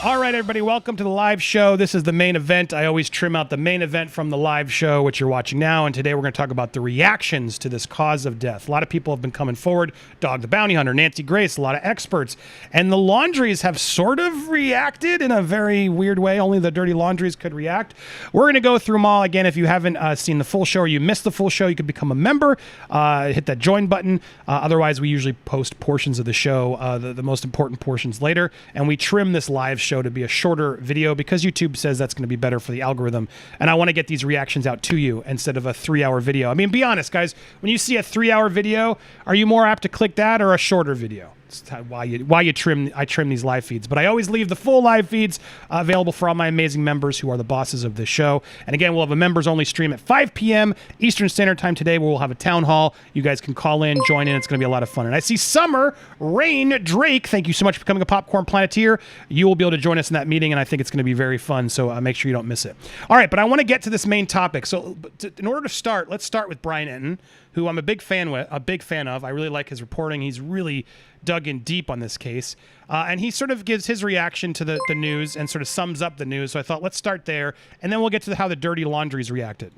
All right, everybody, welcome to the live show. This is the main event. I always trim out the main event from the live show, which you're watching now, and today we're going to talk about the reactions to this cause of death. A lot of people have been coming forward. Dog the Bounty Hunter, Nancy Grace, a lot of experts, and the Laundries have sort of reacted in a very weird way. Only the dirty Laundries could react. We're going to go through them all. Again, if you haven't seen the full show or you missed the full show, you can become a member. Hit that join button. Otherwise, we usually post portions of the show, the most important portions later, and we trim this live show to be a shorter video because YouTube says that's going to be better for the algorithm. And I want to get these reactions out to you instead of a 3-hour video. I mean, be honest, guys. When you see a 3-hour video, are you more apt to click that or a shorter video? It's why you trim. I trim these live feeds, but I always leave the full live feeds available for all my amazing members who are the bosses of this show. And again, we'll have a members-only stream at 5 p.m. Eastern Standard Time today, where we'll have a town hall. You guys can call in, join in. It's going to be a lot of fun. And I see Summer Rain Drake. Thank you so much for becoming a Popcorn Planeteer. You will be able to join us in that meeting, and I think it's going to be very fun. So make sure you don't miss it. All right, but I want to get to this main topic. So in order to start, let's start with Brian Laundrie, who I'm a big fan of. I really like his reporting. He's really dug in deep on this case. And he sort of gives his reaction to the news and sort of sums up the news. So I thought, let's start there, and then we'll get to how the dirty Laundries reacted.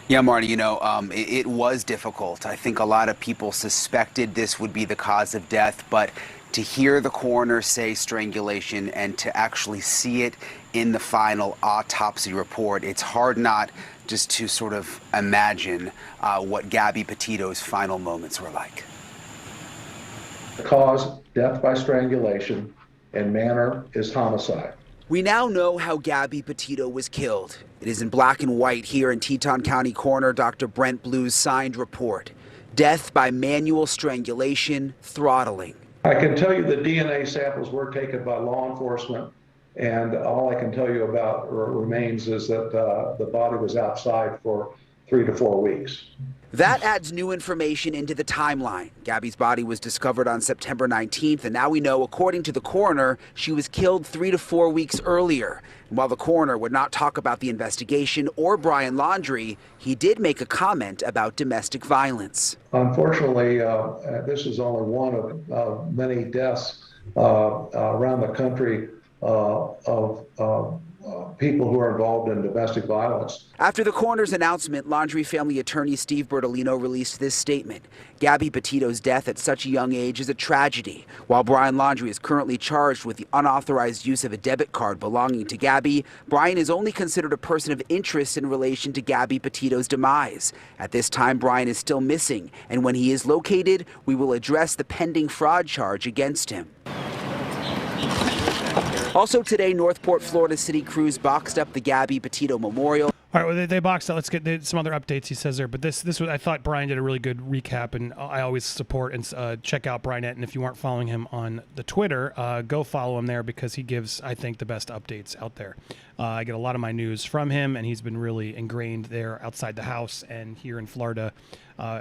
Yeah, Marty, it was difficult. I think a lot of people suspected this would be the cause of death, but to hear the coroner say strangulation and to actually see it in the final autopsy report, it's hard not just to sort of imagine what Gabby Petito's final moments were like. Cause, death by strangulation, and manner is homicide. We now know how Gabby Petito was killed. It is in black and white here in Teton County Coroner Dr. Brent Blue's signed report. Death by manual strangulation, throttling. I can tell you the DNA samples were taken by law enforcement, and all I can tell you about remains is that the body was outside for 3 to 4 weeks. That adds new information into the timeline. Gabby's body was discovered on September 19th, and now we know, according to the coroner, she was killed 3 to 4 weeks earlier. And while the coroner would not talk about the investigation or Brian Laundrie, he did make a comment about domestic violence. Unfortunately, this is only one of many deaths around the country of people who are involved in domestic violence. After the coroner's announcement, Laundrie family attorney Steve Bertolino released this statement. Gabby Petito's death at such a young age is a tragedy. While Brian Laundrie is currently charged with the unauthorized use of a debit card belonging to Gabby, Brian is only considered a person of interest in relation to Gabby Petito's demise. At this time, Brian is still missing, and when he is located, we will address the pending fraud charge against him. Also today, Northport, Florida city crews boxed up the Gabby Petito Memorial. All right, well, they boxed out. Let's get some other updates he says there. But this was, I thought Brian did a really good recap, and I always support and check out Brian Laundrie. And if you aren't following him on the Twitter, go follow him there because he gives, I think, the best updates out there. I get a lot of my news from him, and he's been really ingrained there outside the house and here in Florida.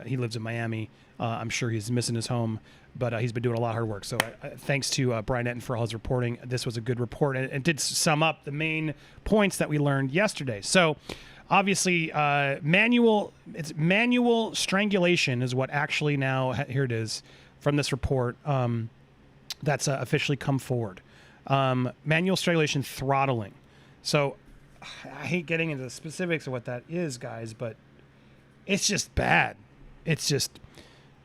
He lives in Miami. I'm sure he's missing his home, but he's been doing a lot of hard work. So thanks to Brian Laundrie for all his reporting. This was a good report, and it did sum up the main points that we learned yesterday. So obviously, manual strangulation is what actually now, here it is, from this report, that's officially come forward. Manual strangulation, throttling. So I hate getting into the specifics of what that is, guys, but it's just bad. It's just,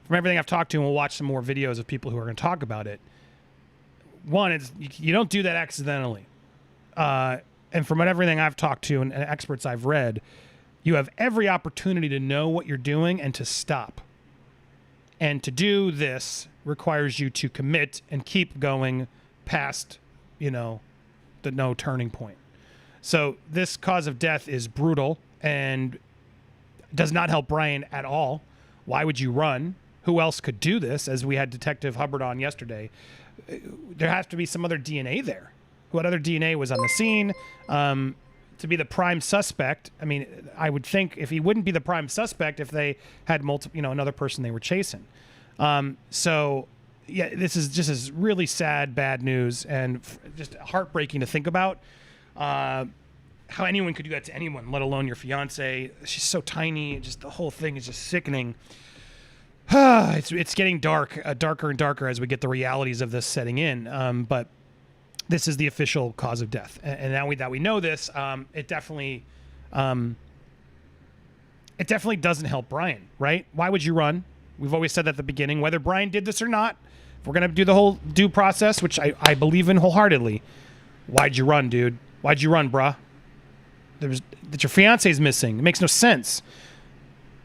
from everything I've talked to, and we'll watch some more videos of people who are going to talk about it. One, it's, you don't do that accidentally. And from everything I've talked to and experts I've read, you have every opportunity to know what you're doing and to stop. And to do this requires you to commit and keep going past, the no turning point. So this cause of death is brutal and does not help Brian at all. Why would you run? Who else could do this? As we had Detective Hubbard on yesterday, there has to be some other DNA there. What other DNA was on the scene to be the prime suspect? I mean, I would think if he wouldn't be the prime suspect if they had multiple, another person they were chasing. So yeah, this is really sad, bad news, and just heartbreaking to think about. How anyone could do that to anyone, let alone your fiance. She's so tiny. Just the whole thing is just sickening. It's getting darker and darker as we get the realities of this setting in. But this is the official cause of death. And now that we know this, it definitely doesn't help Brian, right? Why would you run? We've always said that at the beginning, whether Brian did this or not. If we're going to do the whole due process, which I believe in wholeheartedly, why'd you run, dude? Why'd you run, bruh? That your fiance's missing. It makes no sense.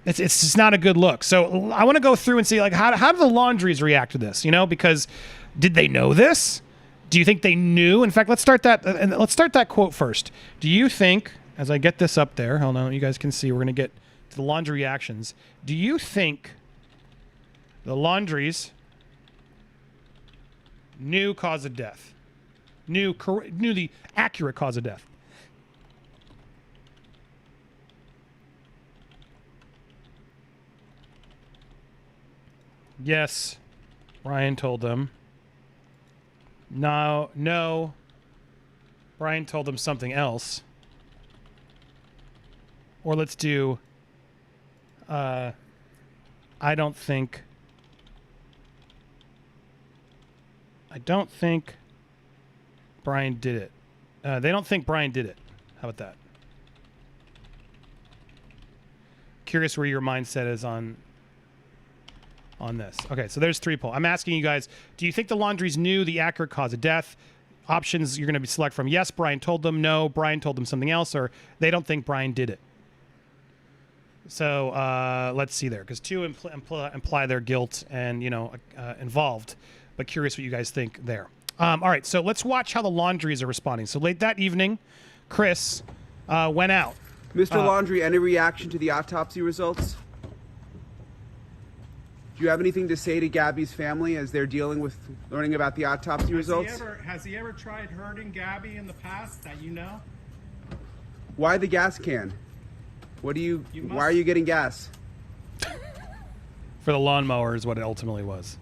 It's just not a good look. So I want to go through and see, like, how do the Laundries react to this? You know, because did they know this? Do you think they knew? In fact, let's start that quote first. Do you think, as I get this up there, hold on, you guys can see, we're going to get to the Laundrie reactions. Do you think the Laundries knew cause of death? Knew the accurate cause of death? Yes, Brian told them. No, Brian told them something else. Or let's do, I don't think Brian did it. They don't think Brian did it. How about that? Curious where your mindset is on this. Okay, so there's 3 polls. I'm asking you guys, do you think the Laundries knew the accurate cause of death? Options you're going to be select from: yes, Brian told them; no, Brian told them something else; or they don't think Brian did it. So let's see there, because 2 imply their guilt and, involved. But curious what you guys think there. All right, so let's watch how the Laundries are responding. So late that evening, Chris went out. Mr. Laundrie, any reaction to the autopsy results? Do you have anything to say to Gabby's family as they're dealing with learning about the autopsy results? Has he ever tried hurting Gabby in the past that you know? Why the gas can? Why are you getting gas? For the lawnmower is what it ultimately was.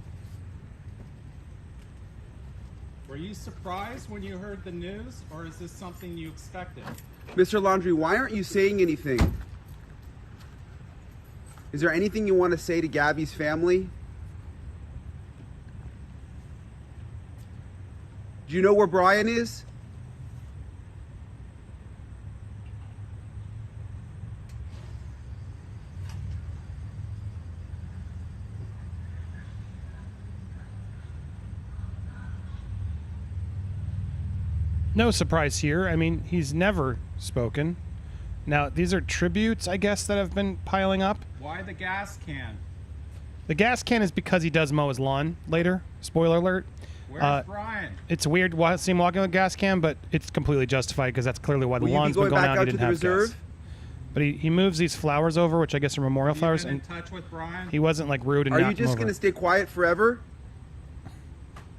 Were you surprised when you heard the news, or is this something you expected? Mr. Laundrie, why aren't you saying anything? Is there anything you want to say to Gabby's family? Do you know where Brian is? No surprise here. I mean, he's never spoken. Now, these are tributes, I guess, that have been piling up. Why the gas can? The gas can is because he does mow his lawn later. Spoiler alert. Where's Brian? It's weird to see him walking with a gas can, but it's completely justified because that's clearly why the lawn's been going out and he didn't have gas. But he moves these flowers over, which I guess are memorial flowers. Have you been in touch with Brian? He wasn't like rude and knocked him over. Are you just going to stay quiet forever?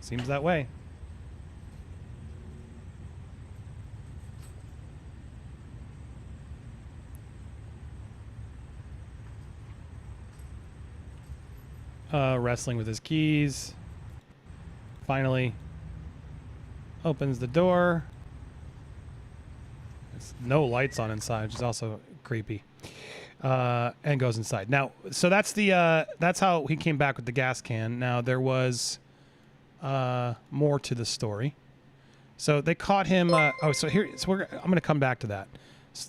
Seems that way. Wrestling with his keys. Finally opens the door. There's no lights on inside, which is also creepy. And goes inside. Now, so that's how he came back with the gas can. Now, there was more to the story. So they caught him. I'm going to come back to that.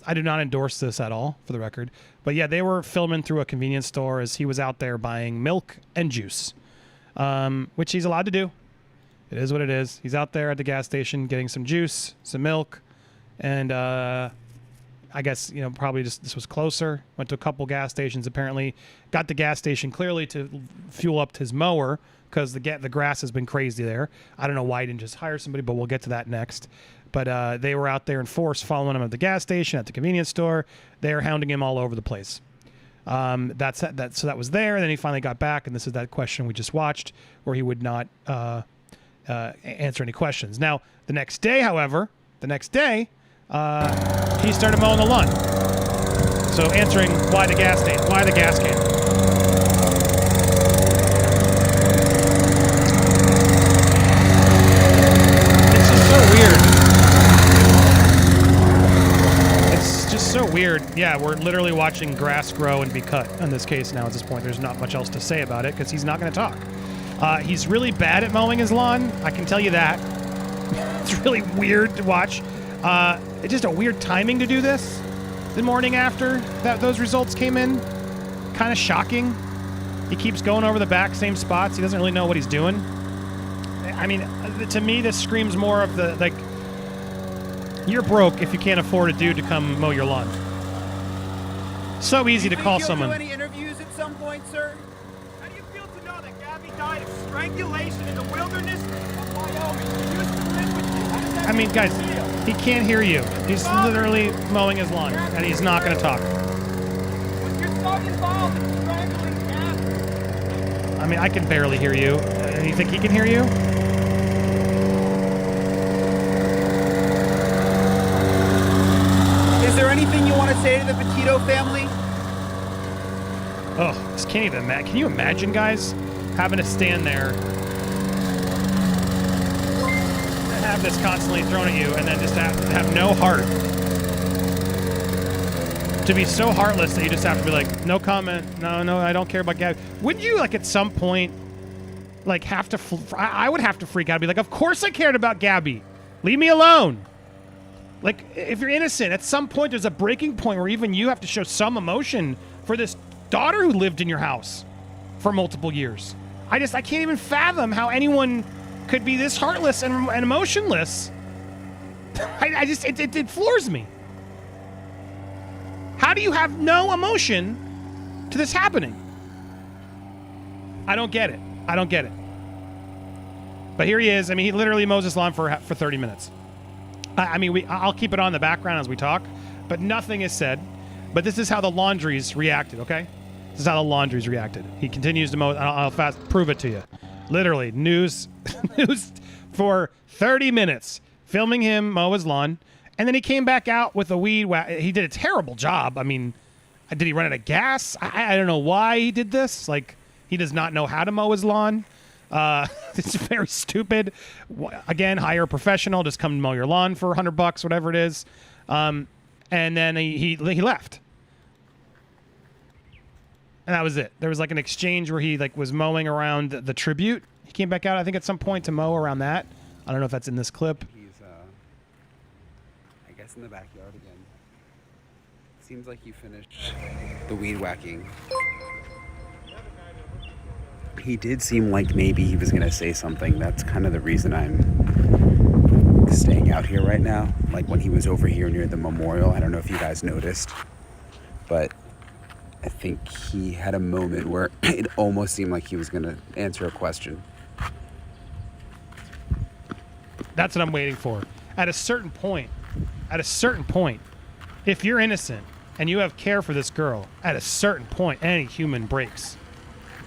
I do not endorse this at all, for the record. But yeah, they were filming through a convenience store as he was out there buying milk and juice, which he's allowed to do. It is what it is. He's out there at the gas station getting some juice, some milk, and I guess, probably just this was closer. Went to a couple gas stations, apparently. Got the gas station clearly to fuel up his mower because the grass has been crazy there. I don't know why he didn't just hire somebody, but we'll get to that next. But they were out there in force following him at the gas station, at the convenience store. They were hounding him all over the place. So that was there. And then he finally got back, and this is that question we just watched where he would not answer any questions. Now, the next day, however, he started mowing the lawn. So answering why the gas can. So weird. Yeah, we're literally watching grass grow and be cut in this case now at this point. There's not much else to say about it because he's not going to talk. He's really bad at mowing his lawn. I can tell you that. It's really weird to watch. It's just a weird timing to do this. The morning after those results came in. Kind of shocking. He keeps going over the back, same spots. He doesn't really know what he's doing. I mean, to me, this screams more of the, like, you're broke if you can't afford a dude to come mow your lawn. So easy to call someone. Do any interviews at some point, sir? How do you feel to know that Gabby died of strangulation in the wilderness of Wyoming? She used to live with you. How does that I mean, make guys, you feel? he can't hear you. He's literally mowing his lawn, and he's not going to talk. Was your son involved in strangling Gabby? I mean, I can barely hear you. You think he can hear you? Is there anything you want to say to the Petito family? Oh, this can't even imagine. Can you imagine, guys, having to stand there and have this constantly thrown at you and then just have no heart? To be so heartless that you just have to be like, no comment. No, I don't care about Gabby. Wouldn't you, like, at some point, like, have to... I would have to freak out and be like, of course I cared about Gabby. Leave me alone. Like, if you're innocent, at some point there's a breaking point where even you have to show some emotion for this daughter who lived in your house for multiple years. I can't even fathom how anyone could be this heartless and emotionless. It floors me. How do you have no emotion to this happening? I don't get it. But here he is. I mean, he literally mows his lawn for 30 minutes. I mean, I'll keep it on the background as we talk, but nothing is said. But this is how the Laundries reacted, okay? This is how the Laundries reacted. He continues to mow. I'll fast prove it to you. Literally, news for 30 minutes, filming him mow his lawn. And then he came back out with a weed whack. He did a terrible job. I mean, did he run out of gas? I don't know why he did this. Like, he does not know how to mow his lawn. It's very stupid. Again, hire a professional. Just come mow your lawn for $100, whatever it is. And then he left. And that was it. There was like an exchange where he like was mowing around the tribute. He came back out, I think, at some point to mow around that. I don't know if that's in this clip. He's, I guess, in the backyard again. Seems like you finished the weed whacking. He did seem like maybe he was going to say something. That's kind of the reason I'm staying out here right now. Like when he was over here near the memorial, I don't know if you guys noticed, but I think he had a moment where it almost seemed like he was going to answer a question. That's what I'm waiting for. At a certain point, if you're innocent and you have care for this girl, at a certain point, any human breaks.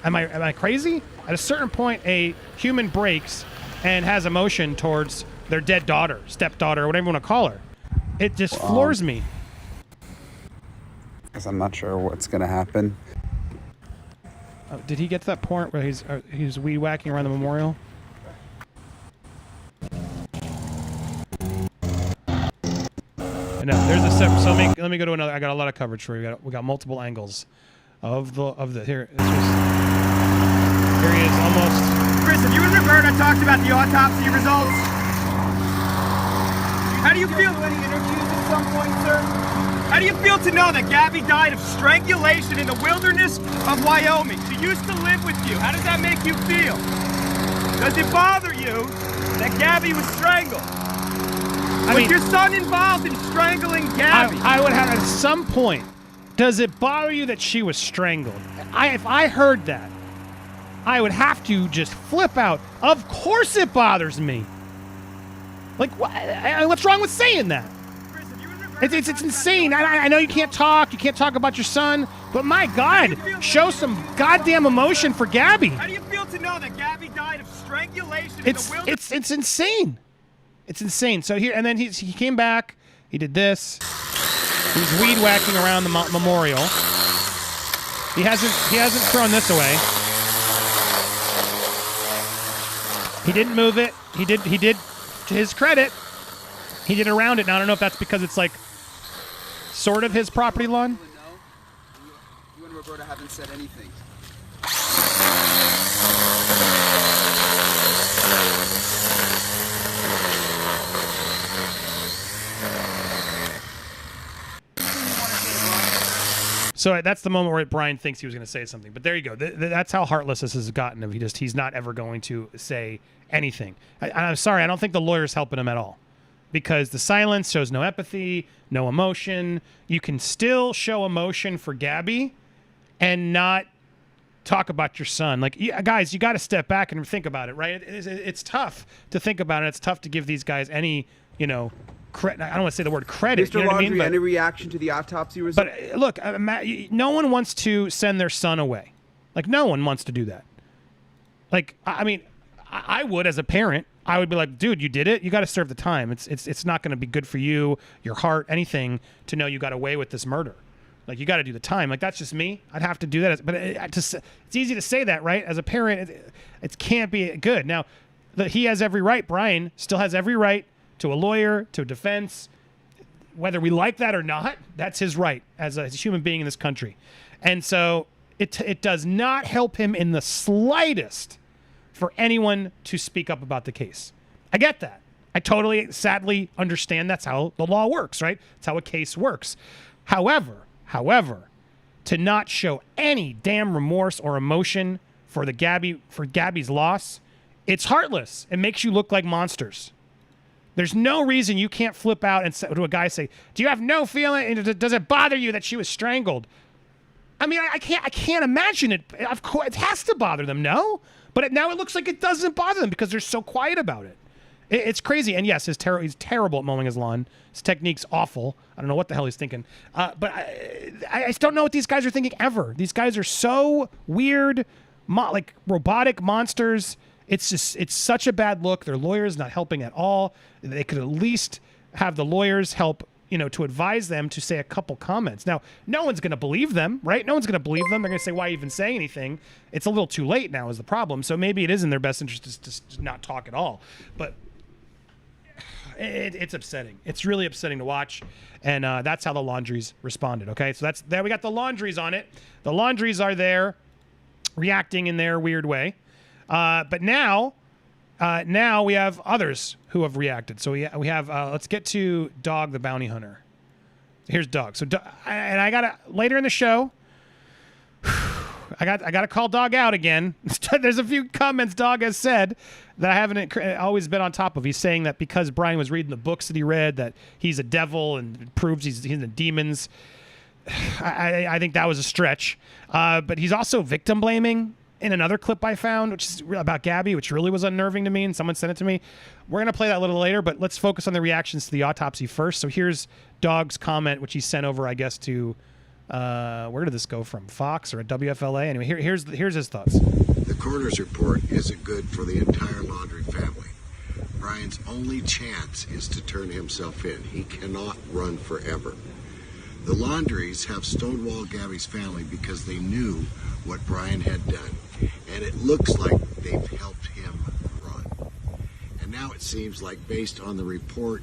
Am I crazy? At a certain point, a human breaks and has emotion towards their dead daughter, stepdaughter, whatever you want to call her. It just floors me. Because I'm not sure what's going to happen. Did he get to that point where he's weed whacking around the memorial? No, there's a separate. So let me go to another. I got a lot of coverage for you. We got multiple angles of the here. Here he is, almost. Chris, have you and Roberta talked about the autopsy results? How do you feel? Do any interviews at some point, sir? How do you feel to know that Gabby died of strangulation in the wilderness of Wyoming? She used to live with you. How does that make you feel? Does it bother you that Gabby was strangled? Was your son involved in strangling Gabby? I would have at some point. Does it bother you that she was strangled? If I heard that, I would have to just flip out. Of course it bothers me. Like, what's wrong with saying that? It's insane. I know you can't talk. You can't talk about your son. But my God, show some goddamn emotion for Gabby. How do you feel to know that Gabby died of strangulation in the wilderness? It's insane. It's insane. So here, and then he came back. He did this. He was weed whacking around the memorial. He hasn't thrown this away. He didn't move it. He did. To his credit, he did around it. Now I don't know if that's because it's like sort of his property lawn. You and Roberta haven't said anything. So that's the moment where Brian thinks he was going to say something. But there you go. That's how heartless this has gotten him. He's not ever going to say anything. I'm sorry. I don't think the lawyer's helping him at all, because the silence shows no empathy, no emotion. You can still show emotion for Gabby and not talk about your son. Like, guys, you got to step back and think about it, right? It's tough to think about it. It's tough to give these guys any, I don't want to say the word credit. Mr. You know what I Laundrie, mean? any reaction to the autopsy result? But look, no one wants to send their son away. Like, no one wants to do that. Like, I mean, I would as a parent. I would be like, dude, you did it. You got to serve the time. It's not going to be good for you, your heart, anything to know you got away with this murder. Like, you got to do the time. Like, that's just me. I'd have to do that. But it's easy to say that, right? As a parent, it can't be good. Now, he has every right. Brian still has every right to a lawyer, to a defense. Whether we like that or not, that's his right as a human being in this country. And so it does not help him in the slightest for anyone to speak up about the case. I get that. I totally, sadly understand that's how the law works, right? That's how a case works. However, to not show any damn remorse or emotion for Gabby's loss, it's heartless. It makes you look like monsters. There's no reason you can't flip out and say to a guy, say, "Do you have no feeling? Does it bother you that she was strangled?" I mean, I can't imagine it. Of course, it has to bother them, no? But now it looks like it doesn't bother them because they're so quiet about it. It's crazy. And yes, he's terrible at mowing his lawn. His technique's awful. I don't know what the hell he's thinking. But I just don't know what these guys are thinking ever. These guys are so weird, like robotic monsters. It's such a bad look. Their lawyer's not helping at all. They could at least have the lawyers help, to advise them to say a couple comments. Now, no one's going to believe them, right? No one's going to believe them. They're going to say, why even say anything? It's a little too late now is the problem. So maybe it is in their best interest to not talk at all. But it's upsetting. It's really upsetting to watch. And that's how the Laundries responded, okay? So there we got the Laundries on it. The Laundries are there reacting in their weird way. But now we have others who have reacted. So we have let's get to Dog the Bounty Hunter. Here's Dog. So and I gotta later in the show. I gotta call Dog out again. There's a few comments Dog has said that I haven't always been on top of. He's saying that because Brian was reading the books that he read, that he's a devil and it proves he's into demons. I think that was a stretch. But he's also victim blaming in another clip I found, which is about Gabby, which really was unnerving to me, and someone sent it to me. We're going to play that a little later, but let's focus on the reactions to the autopsy first. So here's Dog's comment, which he sent over, I guess, to, where did this go from? Fox or a WFLA? Anyway, here's his thoughts. The coroner's report isn't good for the entire Laundrie family. Brian's only chance is to turn himself in. He cannot run forever. The Laundries have stonewalled Gabby's family because they knew what Brian had done, and it looks like they've helped him run. And now it seems like, based on the report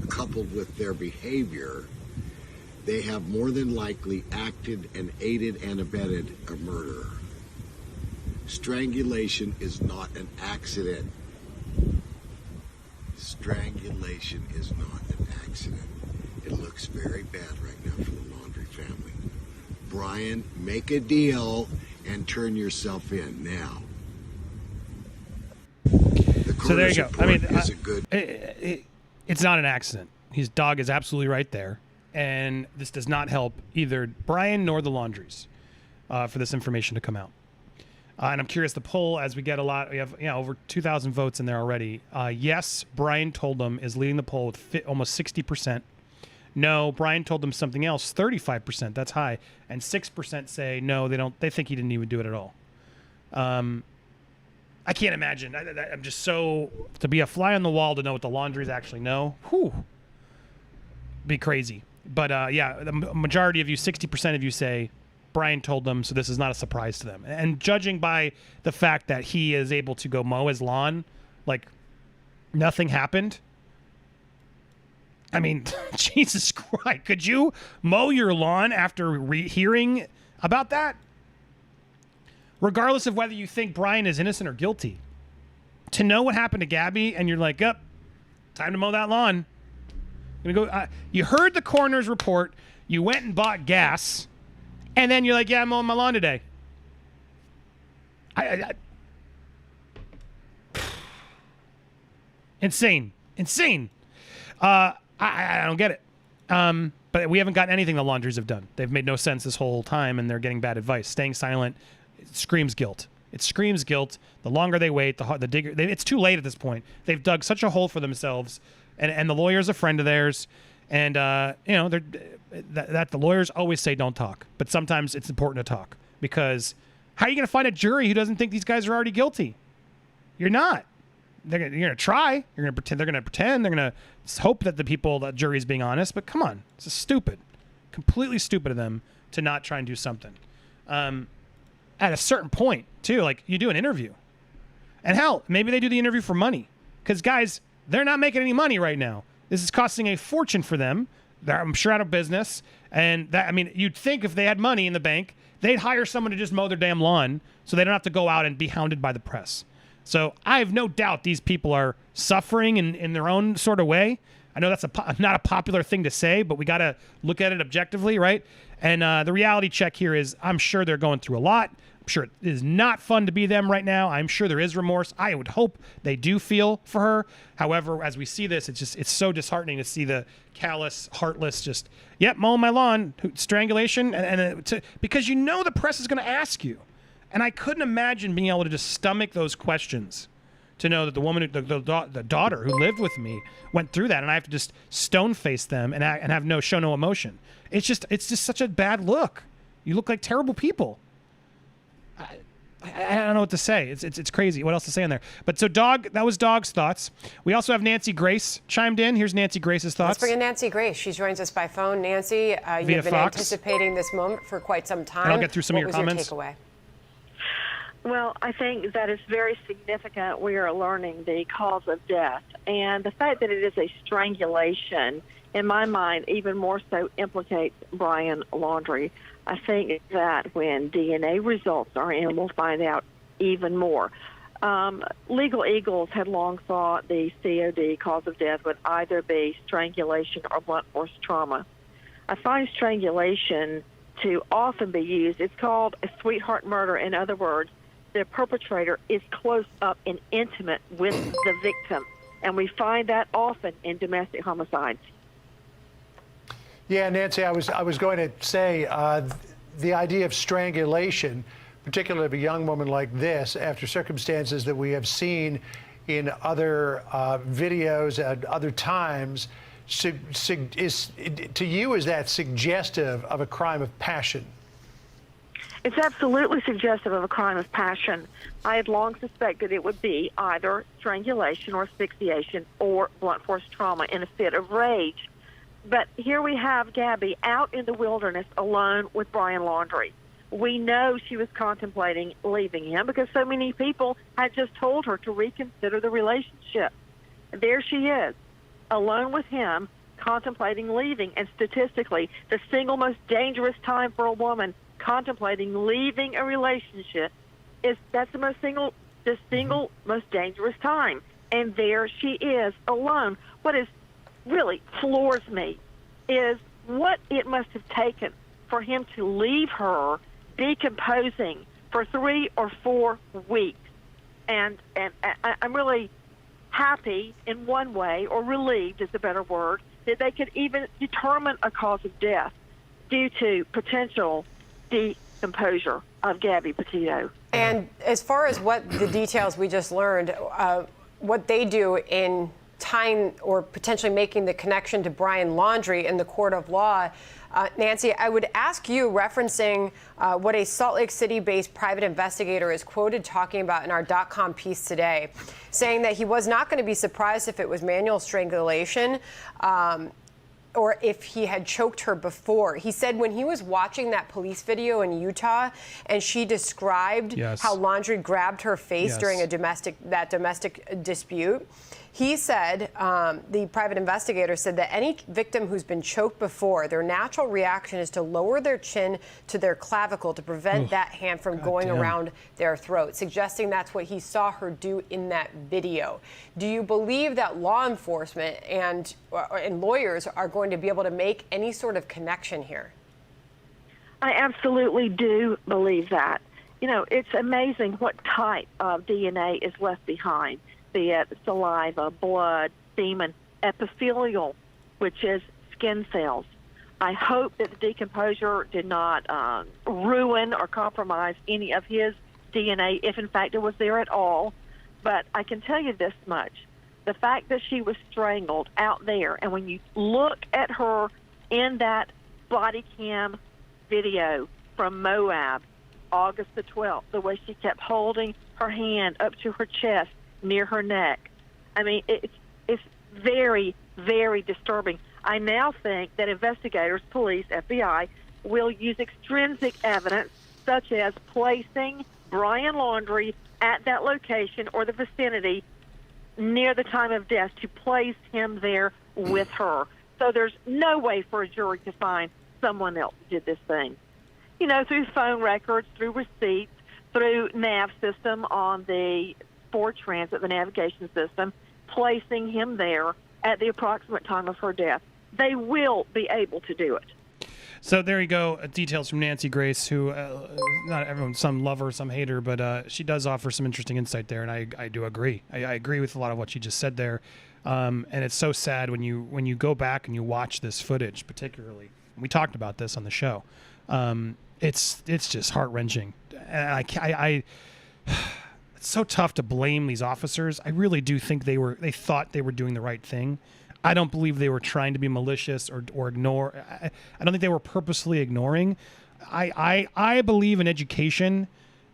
coupled with their behavior, they have more than likely acted and aided and abetted a murderer. Strangulation is not an accident. Strangulation is not an accident. It looks very bad right now for the Laundrie family. Brian, make a deal and turn yourself in now. So there you go. I mean, it's not an accident. His Dog is absolutely right there. And this does not help either Brian nor the Laundries for this information to come out. And I'm curious, the poll, as we get a lot, we have over 2,000 votes in there already. Yes, Brian told them is leading the poll with almost 60%. No, Brian told them something else, 35%. That's high. And 6% say no, they don't. They think he didn't even do it at all. I can't imagine. I'm just so, to be a fly on the wall to know what the Laundries actually know, be crazy. But yeah, the majority of you, 60% of you say Brian told them, so this is not a surprise to them. And judging by the fact that he is able to go mow his lawn, like nothing happened. I mean, Jesus Christ, could you mow your lawn after hearing about that? Regardless of whether you think Brian is innocent or guilty. To know what happened to Gabby and you're like, time to mow that lawn. I'm gonna go. You heard the coroner's report. You went and bought gas. And then you're like, yeah, I'm mowing my lawn today. Insane. I don't get it. But we haven't gotten anything the Laundries have done. They've made no sense this whole time, and they're getting bad advice. Staying silent screams guilt. It screams guilt. The longer they wait, the digger. It's too late at this point. They've dug such a hole for themselves, and the lawyer's a friend of theirs. And that the lawyers always say don't talk, but sometimes it's important to talk, because how are you going to find a jury who doesn't think these guys are already guilty? You're not. You're going to try. You're going to pretend. They're going to pretend. They're going to hope that the jury is being honest. But come on, this is stupid. Completely stupid of them to not try and do something. At a certain point, too, like you do an interview, and hell, maybe they do the interview for money, because guys, they're not making any money right now. This is costing a fortune for them. They're, I'm sure, out of business. And that, I mean, you'd think if they had money in the bank, they'd hire someone to just mow their damn lawn so they don't have to go out and be hounded by the press. So I have no doubt these people are suffering in their own sort of way. I know that's not a popular thing to say, but we got to look at it objectively, right? And the reality check here is I'm sure they're going through a lot. I'm sure it is not fun to be them right now. I'm sure there is remorse. I would hope they do feel for her. However, as we see this, it's so disheartening to see the callous, heartless, just, yep, mowing my lawn, strangulation, because you know the press is going to ask you. And I couldn't imagine being able to just stomach those questions, to know that the woman, the daughter who lived with me went through that, and I have to just stone face them and have show no emotion. It's just such a bad look. You look like terrible people. I don't know what to say. It's crazy. What else to say on there? But so that was Dog's thoughts. We also have Nancy Grace chimed in. Here's Nancy Grace's thoughts. Let's bring in Nancy Grace. She joins us by phone. Nancy, you've been anticipating this moment for quite some time. And I'll get through some of your comments. What was your takeaway? Well, I think that it's very significant we are learning the cause of death. And the fact that it is a strangulation, in my mind, even more so implicates Brian Laundrie. I think that when DNA results are in, we'll find out even more. Legal Eagles had long thought the COD, cause of death, would either be strangulation or blunt force trauma. I find strangulation to often be used. It's called a sweetheart murder. In other words, the perpetrator is close up and intimate with the victim, and we find that often in domestic homicides. Yeah, Nancy, I was going to say the idea of strangulation, particularly of a young woman like this, after circumstances that we have seen in other videos at other times, to you, is that suggestive of a crime of passion? It's absolutely suggestive of a crime of passion. I had long suspected it would be either strangulation or asphyxiation or blunt force trauma in a fit of rage. But here we have Gabby out in the wilderness alone with Brian Laundrie. We know she was contemplating leaving him because so many people had just told her to reconsider the relationship. There she is, alone with him, contemplating leaving. And statistically, the single most dangerous time for a woman contemplating leaving a relationship that's the single most dangerous time. And there she is, alone. What is really floors me is what it must have taken for him to leave her decomposing for 3 or 4 weeks. And I'm really happy in one way, or relieved is a better word, that they could even determine a cause of death due to potential decomposure of Gabby Petito. And as far as what the details we just learned, what they do in tying or potentially making the connection to Brian Laundrie in the court of law, Nancy, I would ask you, referencing what a Salt Lake City-based private investigator is quoted talking about in our .com piece today, saying that he was not going to be surprised if it was manual strangulation or if he had choked her before. He said when he was watching that police video in Utah and she described how Laundrie grabbed her face during a domestic dispute, he said, the private investigator said that any victim who's been choked before, their natural reaction is to lower their chin to their clavicle to prevent that hand from going around their throat, suggesting that's what he saw her do in that video. Do you believe that law enforcement and lawyers are going to be able to make any sort of connection here? I absolutely do believe that. You know, it's amazing what type of DNA is left behind, be it saliva, blood, semen, epithelial, which is skin cells. I hope that the decomposure did not ruin or compromise any of his DNA, if in fact it was there at all. But I can tell you this much. The fact that she was strangled out there, and when you look at her in that body cam video from Moab, August the 12th, the way she kept holding her hand up to her chest near her neck. I mean, it's very, very disturbing. I now think that investigators, police, FBI, will use extrinsic evidence, such as placing Brian Laundrie at that location or the vicinity near the time of death, to place him there with her. So there's no way for a jury to find someone else did this thing. You know, through phone records, through receipts, through nav system on the Ford Transit, the navigation system, placing him there at the approximate time of her death. They will be able to do it. So there you go. Details from Nancy Grace, who not everyone, some love her, some hate her, but she does offer some interesting insight there, and I do agree. I agree with a lot of what she just said there, and it's so sad when you go back and you watch this footage, particularly. We talked about this on the show. It's just heart-wrenching, and it's so tough to blame these officers. I really do think they thought they were doing the right thing. I don't believe they were trying to be malicious or ignore. I don't think they were purposely ignoring. I believe in education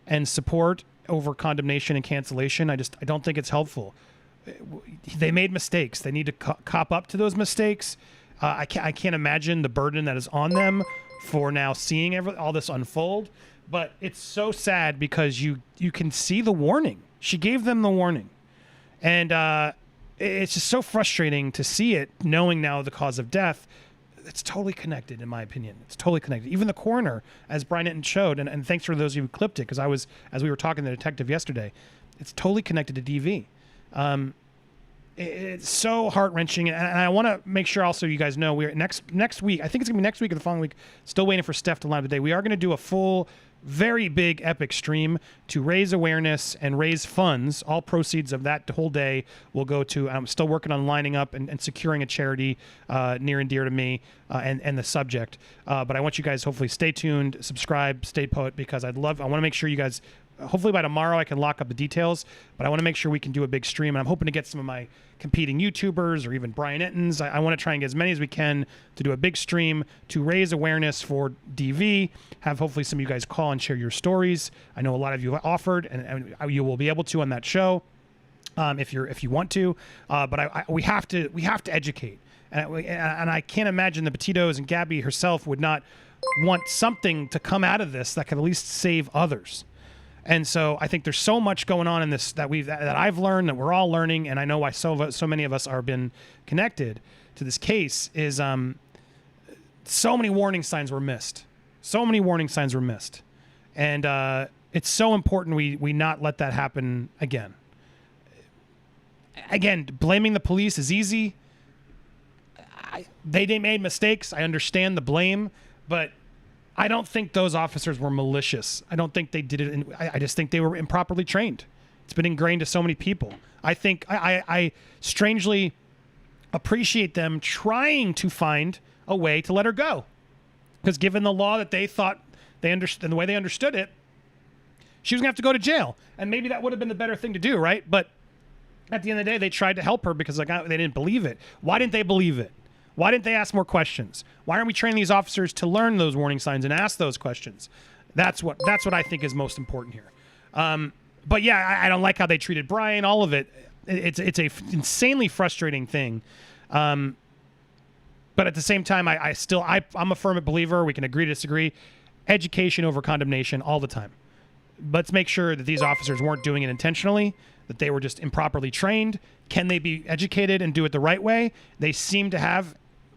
and support over condemnation and cancellation. I don't think it's helpful. They made mistakes. They need to cop up to those mistakes. I can't imagine the burden that is on them for now seeing all this unfold. But it's so sad because you can see the warning. She gave them the warning. And it's just so frustrating to see it, knowing now the cause of death. It's totally connected, in my opinion. It's totally connected. Even the coroner, as Brian Laundrie showed, and thanks for those of you who clipped it, because as we were talking to the detective yesterday, it's totally connected to DV. It's so heart-wrenching, and I want to make sure also you guys know we're next week. I think it's gonna be next week or the following week. Still waiting for Steph to line up today. We are going to do a full, very big, epic stream to raise awareness and raise funds. All proceeds of that whole day will go to. I'm still working on lining up and securing a charity near and dear to me and the subject. But I want you guys hopefully stay tuned, subscribe, stay put, because I want to make sure you guys. Hopefully by tomorrow I can lock up the details, but I want to make sure we can do a big stream, and I'm hoping to get some of my competing YouTubers or even Brian Ettons. I want to try and get as many as we can to do a big stream to raise awareness for DV, have hopefully some of you guys call and share your stories. I know a lot of you offered, and you will be able to on that show if you want to, but we have to educate, and I can't imagine the Petitos and Gabby herself would not want something to come out of this that could at least save others. And so I think there's so much going on in this that I've learned, that we're all learning, and I know why so many of us are been connected to this case is so many warning signs were missed. So many warning signs were missed. And it's so important we not let that happen again. Again, blaming the police is easy. They made mistakes. I understand the blame, but I don't think those officers were malicious. I don't think they did it. I just think they were improperly trained. It's been ingrained to so many people. I think I strangely appreciate them trying to find a way to let her go, because given the law that they thought they understood and the way they understood it, she was gonna have to go to jail, and maybe that would have been the better thing to do, right? But at the end of the day, they tried to help her because they didn't believe it. Why didn't they believe it? Why didn't they ask more questions? Why aren't we training these officers to learn those warning signs and ask those questions? That's what I think is most important here. But yeah, I don't like how they treated Brian. All of it. It's a insanely frustrating thing. But at the same time, I'm a firm believer. We can agree to disagree. Education over condemnation all the time. Let's make sure that these officers weren't doing it intentionally, that they were just improperly trained. Can they be educated and do it the right way? They seem to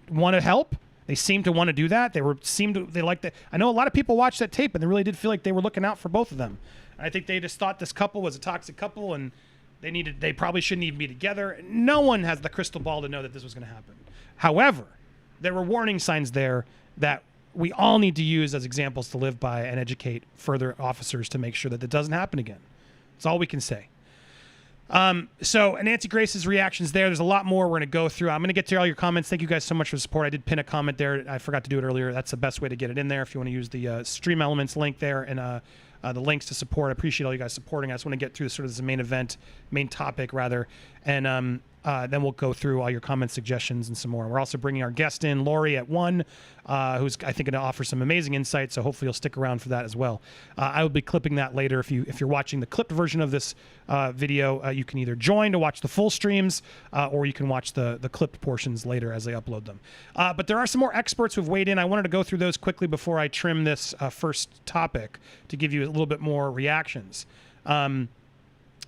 want to help. They seem to want to do that. They like that. I know a lot of people watched that tape and they really did feel like they were looking out for both of them. I think they just thought this couple was a toxic couple and they probably shouldn't even be together. No one has the crystal ball to know that this was going to happen. However, there were warning signs there that we all need to use as examples to live by and educate further officers to make sure that it doesn't happen again. That's all we can say. So Nancy Grace's reactions there. There's a lot more we're going to go through. I'm going to get to all your comments. Thank you guys so much for the support. I did pin a comment there. I forgot to do it earlier. That's the best way to get it in there if you want to use the Stream Elements link there and the links to support. I appreciate all you guys supporting. I just want to get through sort of this main topic rather, and then we'll go through all your comments, suggestions, and some more. We're also bringing our guest in, Lori, at 1, who's, I think, going to offer some amazing insight, so hopefully you'll stick around for that as well. I will be clipping that later. If you're watching the clipped version of this video, you can either join to watch the full streams, or you can watch the clipped portions later as they upload them. But there are some more experts who've weighed in. I wanted to go through those quickly before I trim this first topic to give you a little bit more reactions.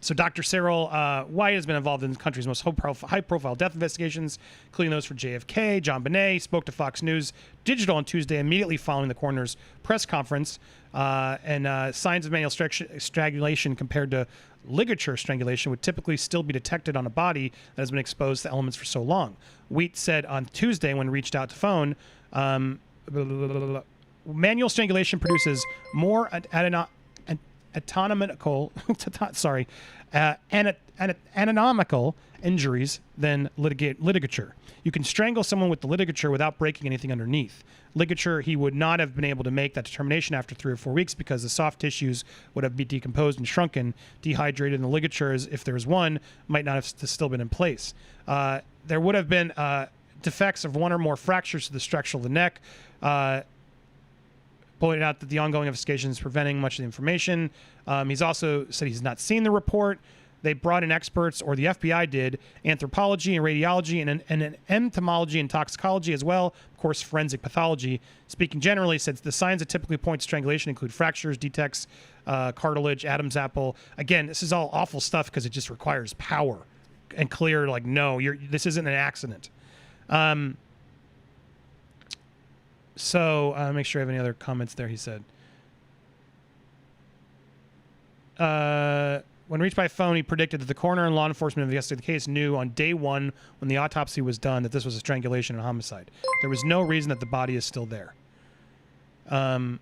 So Dr. Cyril White has been involved in the country's most high-profile death investigations, including those for JFK. John Bonet spoke to Fox News Digital on Tuesday immediately following the coroner's press conference, and signs of manual strangulation compared to ligature strangulation would typically still be detected on a body that has been exposed to elements for so long. Wheat said on Tuesday when reached out to phone, manual strangulation produces more anatomical injuries than ligature. You can strangle someone with the ligature without breaking anything underneath. Ligature, he would not have been able to make that determination after 3 or 4 weeks because the soft tissues would have been decomposed and shrunken, dehydrated, and the ligatures, if there was one, might not have still been in place. There would have been defects of 1 or more fractures to the structure of the neck, pointed out that the ongoing investigation is preventing much of the information. He's also said he's not seen the report. They brought in experts, or the FBI did, anthropology and radiology and entomology and toxicology as well, of course, forensic pathology. Speaking generally, says the signs that typically point to strangulation include fractures, defects, cartilage, Adam's apple. Again, this is all awful stuff because it just requires power and clear, like, no, this isn't an accident. So make sure I have any other comments there, he said. When reached by phone, he predicted that the coroner and law enforcement investigating the case knew on day 1 when the autopsy was done that this was a strangulation and homicide. There was no reason that the body is still there. Bain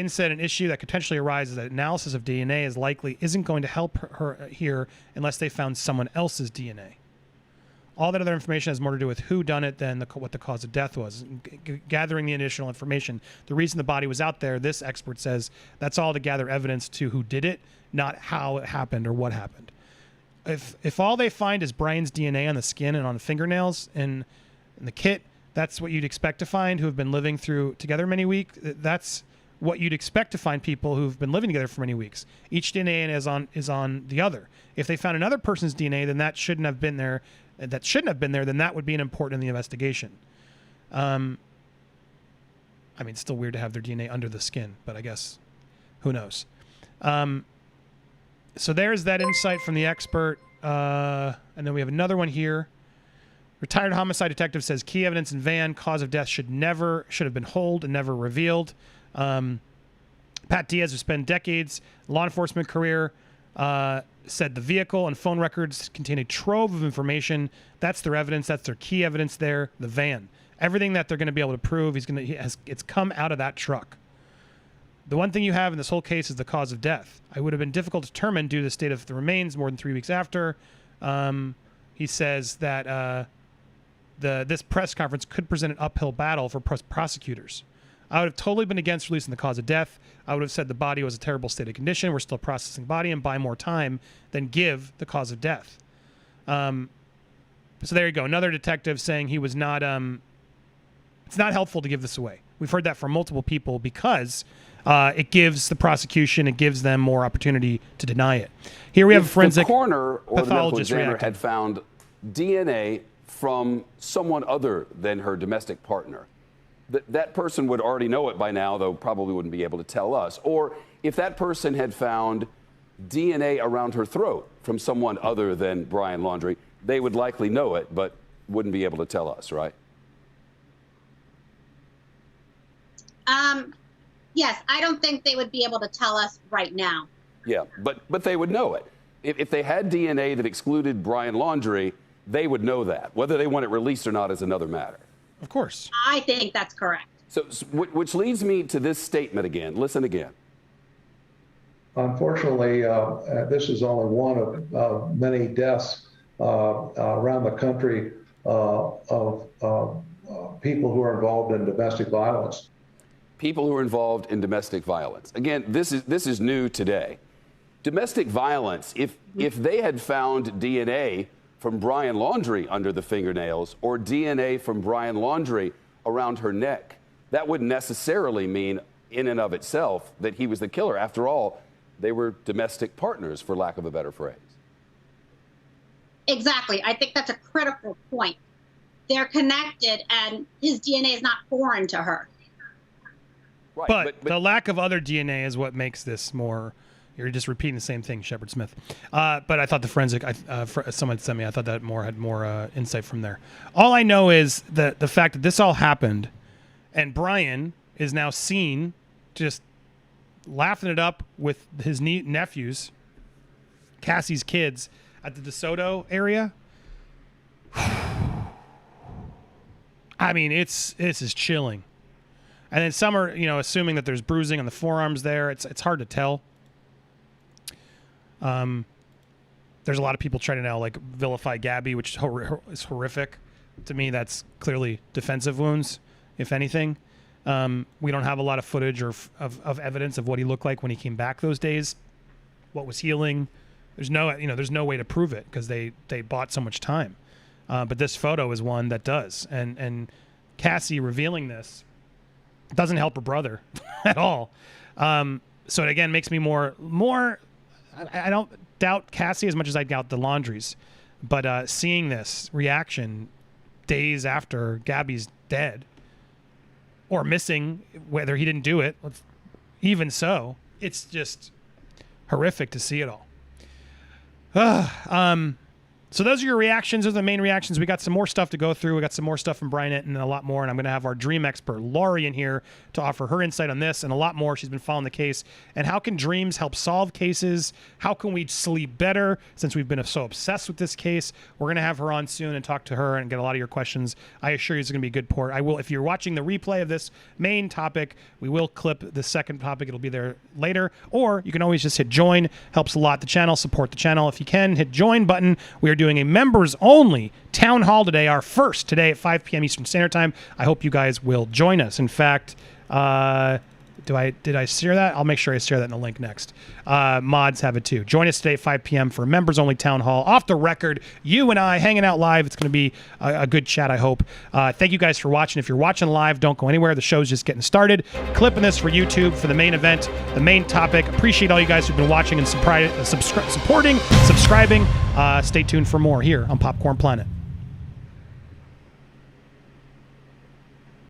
said an issue that potentially arises that analysis of DNA isn't going to help her here unless they found someone else's DNA. All that other information has more to do with who done it than what the cause of death was. Gathering the additional information. The reason the body was out there, this expert says, that's all to gather evidence to who did it, not how it happened or what happened. If all they find is Brian's DNA on the skin and on the fingernails and in the kit, that's what you'd expect to find who have been living together many weeks. That's what you'd expect to find people who've been living together for many weeks. Each DNA is on the other. If they found another person's DNA, then that shouldn't have been there. Then that would be an important in the investigation. I mean, it's still weird to have their DNA under the skin, but I guess, who knows? So there's that insight from the expert. And then we have another one here. Retired homicide detective says key evidence in van, cause of death should have been holed and never revealed. Pat Diaz, who spent decades law enforcement career, said the vehicle and phone records contain a trove of information. That's their evidence. That's their key evidence there. The van, everything that they're going to be able to prove, it's come out of that truck. The one thing you have in this whole case is the cause of death. It would have been difficult to determine due to the state of the remains more than 3 weeks after. He says that this press conference could present an uphill battle for prosecutors. I would have totally been against releasing the cause of death. I would have said the body was a terrible state of condition. We're still processing the body and buy more time than give the cause of death. So there you go. Another detective saying he was not, it's not helpful to give this away. We've heard that from multiple people because it gives the prosecution, it gives them more opportunity to deny it. Here we have a forensic coroner or the medical pathologist examiner reacting. had found DNA from someone other than her domestic partner. That person would already know it by now, though probably wouldn't be able to tell us. Or if that person had found DNA around her throat from someone other than Brian Laundrie, they would likely know it, but wouldn't be able to tell us, right? Yes, I don't think they would be able to tell us right now. Yeah, but they would know it. If they had DNA that excluded Brian Laundrie, they would know that. Whether they want it released or not is another matter. Of course. I think that's correct. So, which leads me to this statement again. Listen again. Unfortunately, this is only one of many deaths around the country of people who are involved in domestic violence. People who are involved in domestic violence. Again, this is new today. Domestic violence, if they had found DNA from Brian Laundrie under the fingernails or DNA from Brian Laundrie around her neck, that wouldn't necessarily mean in and of itself that he was the killer. After all, they were domestic partners, for lack of a better phrase. Exactly. I think that's a critical point. They're connected, and his DNA is not foreign to her. Right, but the lack of other DNA is what makes this more. You're just repeating the same thing, Shepard Smith. But I thought the forensic, someone sent me, I thought that had more insight from there. All I know is that the fact that this all happened, and Brian is now seen just laughing it up with his nephews, Cassie's kids, at the DeSoto area. I mean, this is chilling. And then some are, assuming that there's bruising on the forearms there. It's hard to tell. There's a lot of people trying to now vilify Gabby, which is horrific. To me, that's clearly defensive wounds, if anything. We don't have a lot of footage or of evidence of what he looked like when he came back those days. What was healing? There's no way to prove it because they bought so much time. But this photo is one that does, and Cassie revealing this doesn't help her brother at all. So it again makes me more. I don't doubt Cassie as much as I doubt the Laundries, but seeing this reaction days after Gabby's dead or missing, whether he didn't do it, even so, it's just horrific to see it all. So those are your reactions. Those are the main reactions. We got some more stuff to go through. We got some more stuff from Brian and a lot more. And I'm going to have our dream expert, Laurie, in here to offer her insight on this and a lot more. She's been following the case. And how can dreams help solve cases? How can we sleep better since we've been so obsessed with this case? We're going to have her on soon and talk to her and get a lot of your questions. I assure you it's going to be a good port. I will, if you're watching the replay of this main topic, we will clip the second topic. It'll be there later. Or you can always just hit join. Helps a lot the channel. Support the channel. If you can, hit join button. We are doing a members-only town hall today, our first today at 5 p.m. Eastern Standard Time. I hope you guys will join us. In fact, did I share that? I'll make sure I share that in the link next. Mods have it too. Join us today at 5 p.m. for a members-only town hall. Off the record, you and I hanging out live. It's going to be a good chat, I hope. Thank you guys for watching. If you're watching live, don't go anywhere. The show's just getting started. Clipping this for YouTube for the main event, the main topic. Appreciate all you guys who've been watching and supporting, subscribing. Stay tuned for more here on Popcorn Planet.